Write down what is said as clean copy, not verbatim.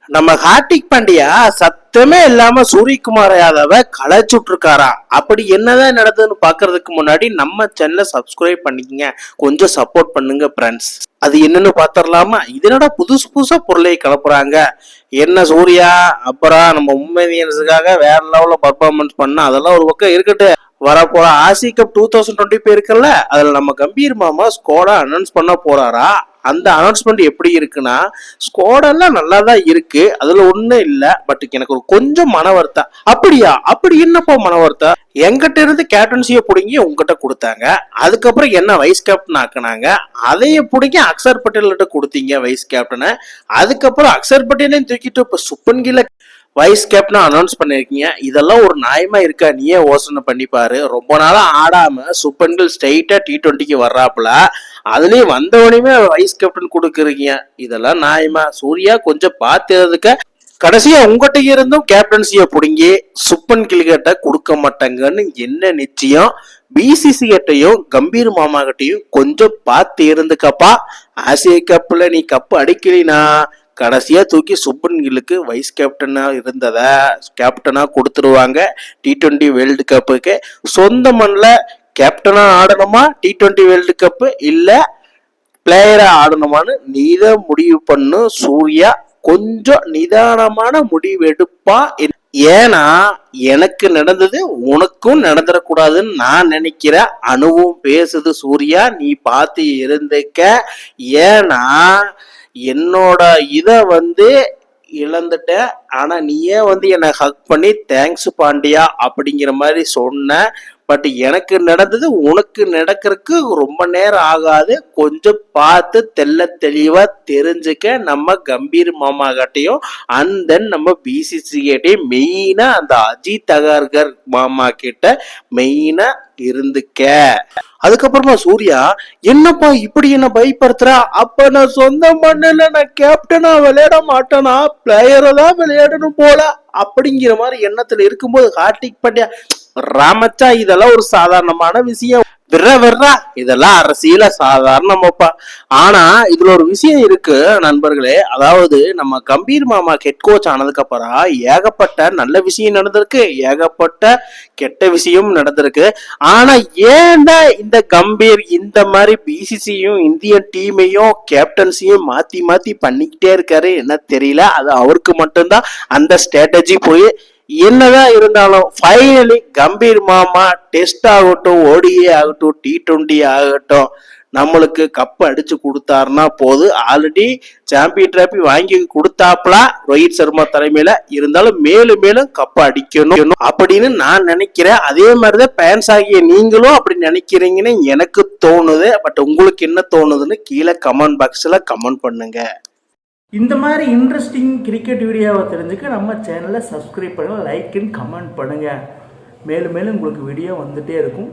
நம்ம ஹார்திக் பாண்டியா சத்தமே இல்லாம சூரியகுமார் யாதவ களைச்சுட்டு இருக்காரா? அப்படி என்னதான் நடந்ததுன்னு பாக்குறதுக்கு முன்னாடி நம்ம சேனலை சப்ஸ்கிரைப் பண்ணிக்கங்க, கொஞ்சம் சப்போர்ட் பண்ணுங்க ஃப்ரெண்ட்ஸ். அது என்னன்னு பாத்திரலாமா? இதனோட புதுசு புதுசா பொருளை கிளப்புறாங்க. என்ன சூர்யா அப்புறம் நம்ம மும்பை இந்தியன்ஸுக்காக வேற லெவல்ல பர்ஃபார்மன்ஸ் பண்ண, அதெல்லாம் ஒரு பக்கம் இருக்கட்டு. வரப்போற ஆசி கப் 2020 இருக்குல்ல, அதுல நம்ம கம்பீர் மாமா ஸ்குவாடா அனௌன்ஸ் பண்ண போறாரா? அந்த அனௌன்ஸ்மெண்ட் எப்படி இருக்குன்னா, ஸ்குவாடெல்லாம் நல்லா தான் இருக்கு, அதுல ஒண்ணும் இல்ல. பட் எனக்கு ஒரு கொஞ்சம் மன வருத்தம். அப்படியா? அப்படி என்னப்பா மன வருத்தம்? எங்கிட்ட இருந்து கேப்டன்சியை பிடுங்கி உங்ககிட்ட கொடுத்தாங்க, அதுக்கப்புறம் என்ன வைஸ் கேப்டன் ஆக்குனாங்க, அதைய பிடிங்கி அக்சர் பட்டேல்கிட்ட கொடுத்தீங்க வைஸ் கேப்டனை. அதுக்கப்புறம் அக்சர் பட்டேலையும் தூக்கிட்டு இப்ப சுப்பன் கில்ல வைஸ் கேப்டன் அனௌன்ஸ் பண்ணிருக்கீங்க. இதெல்லாம் ஒரு நியாயமா இருக்கா? நீயே யோசனை பண்ணி பாரு. ரொம்ப நாளா ஆடாம சுப்பன் கில் ஸ்ட்ரைட்டா T20க்கு வர்றாப்புல, அதுலயும் வந்தவனையுமே வைஸ் கேப்டன் கொடுக்குறீங்க. இதெல்லாம் நியாயமா? சூர்யா கொஞ்சம் பார்த்துறதுக்கு. கடைசியா உங்ககிட்ட இருந்தும் கேப்டன்சிய புடுங்கி சுப்பன் கில்கிட்ட கொடுக்க மாட்டாங்கன்னு என்ன நிச்சயம்? பிசிசி கிட்டையும் கம்பீர் மாமா கிட்டையும் கொஞ்சம் பார்த்து இருந்துக்கப்பா. ஆசிய கப்ல நீ கப்பு அடிக்கலினா கடைசியா தூக்கி சுப்பன் கில்லுக்கு வைஸ் கேப்டனா இருந்தத கேப்டனா கொடுத்துருவாங்க. T20 வேர்ல்டு கப்புக்கு சொந்த மண்ணில் கேப்டனா ஆடணுமா, T20 வேர்ல்டு கப்பு இல்ல பிளேயரா ஆடணுமான்னு நீதான் முடிவு பண்ணு சூர்யா. கொஞ்சம் நிதானமான முடிவு எடுப்பா. ஏன்னா எனக்கு நடந்தது உனக்கும் நடந்துடக்கூடாதுன்னு நான் நினைக்கிற அனுபவம் பேசுது சூர்யா. நீ பார்த்து இருந்துக்க. ஏன்னா என்னோட இத இழந்துட்டேன். ஆனா நீயே என்னை ஹக் பண்ணி தேங்க்ஸ் பாண்டியா அப்படிங்கிற மாதிரி சொன்ன. பட் எனக்கு நடந்தது உனக்கு நடக்கிறதுக்கு ரொம்ப நேரம் ஆகாது. கொஞ்சம் பார்த்து தெல்ல தெளிவா தெரிஞ்சுக்க நம்ம கம்பீர் மாமா கிட்டையும் அண்ட் தென் நம்ம பிசிசி கிட்டையும் மெயினா அந்த அஜித் அகர்கர் மாமா கிட்ட மெயினா இருந்துக்க. அதுக்கப்புறமா சூர்யா, என்னப்பா இப்படி என்ன பயப்படுத்துற? அப்ப நான் சொந்த மண்ணுல நான் கேப்டனா விளையாட மாட்டேனா, பிளேயரை தான் விளையாடணும் போல அப்படிங்கிற மாதிரி எண்ணத்துல இருக்கும்போது ஹார்திக் பாண்டியா, ராமச்சா இதெல்லாம் ஒரு சாதாரணமான விஷயம். விர்றா இதெல்லாம் அரசியல சாதாரணமாப்பா. ஆனா இதுல ஒரு விஷயம் இருக்கு நண்பர்களே. அதாவது நம்ம கம்பீர் மாமா ஹெட் கோச் ஆனதுக்கு அப்புறம் ஏகப்பட்ட நல்ல விஷயம் நடந்திருக்கு, ஏகப்பட்ட கெட்ட விஷயம் நடந்திருக்கு. ஆனா ஏன்டா இந்த கம்பீர் இந்த மாதிரி பிசிசியும் இந்தியன் டீமையும் கேப்டன்சியும் மாத்தி மாத்தி பண்ணிக்கிட்டே இருக்காரு என்ன தெரியல. அது அவருக்கு மட்டும்தான் அந்த ஸ்ட்ராட்டஜி போய். என்னதான் இருந்தாலும் ஃபைனலி கம்பீர் மாமா டெஸ்ட் ஆகட்டும், ஓடிஏ ஆகட்டும், T20 ஆகட்டும், நம்மளுக்கு கப் அடிச்சு கொடுத்தாருன்னா போது. ஆல்ரெடி சாம்பியன் டிராபி வாங்கி கொடுத்தாப்ல ரோஹித் சர்மா தலைமையில. இருந்தாலும் மேலும் மேலும் கப் அடிக்கணும் அப்படின்னு நான் நினைக்கிறேன். அதே மாதிரிதான் ஃபேன்ஸ் ஆகிய நீங்களும் அப்படி நினைக்கிறீங்கன்னு எனக்கு தோணுது. பட் உங்களுக்கு என்ன தோணுதுன்னு கீழே கமெண்ட் பாக்ஸ்ல கமெண்ட் பண்ணுங்க. இந்த மாதிரி இன்ட்ரெஸ்டிங் கிரிக்கெட் வீடியோவை தெரிஞ்சுக்க நம்ம சேனலை சப்ஸ்கிரைப் பண்ணுங்கள், லைக் அண்ட் கமெண்ட் பண்ணுங்கள். மேலும் மேலும் உங்களுக்கு வீடியோ வந்துகிட்டே இருக்கும்.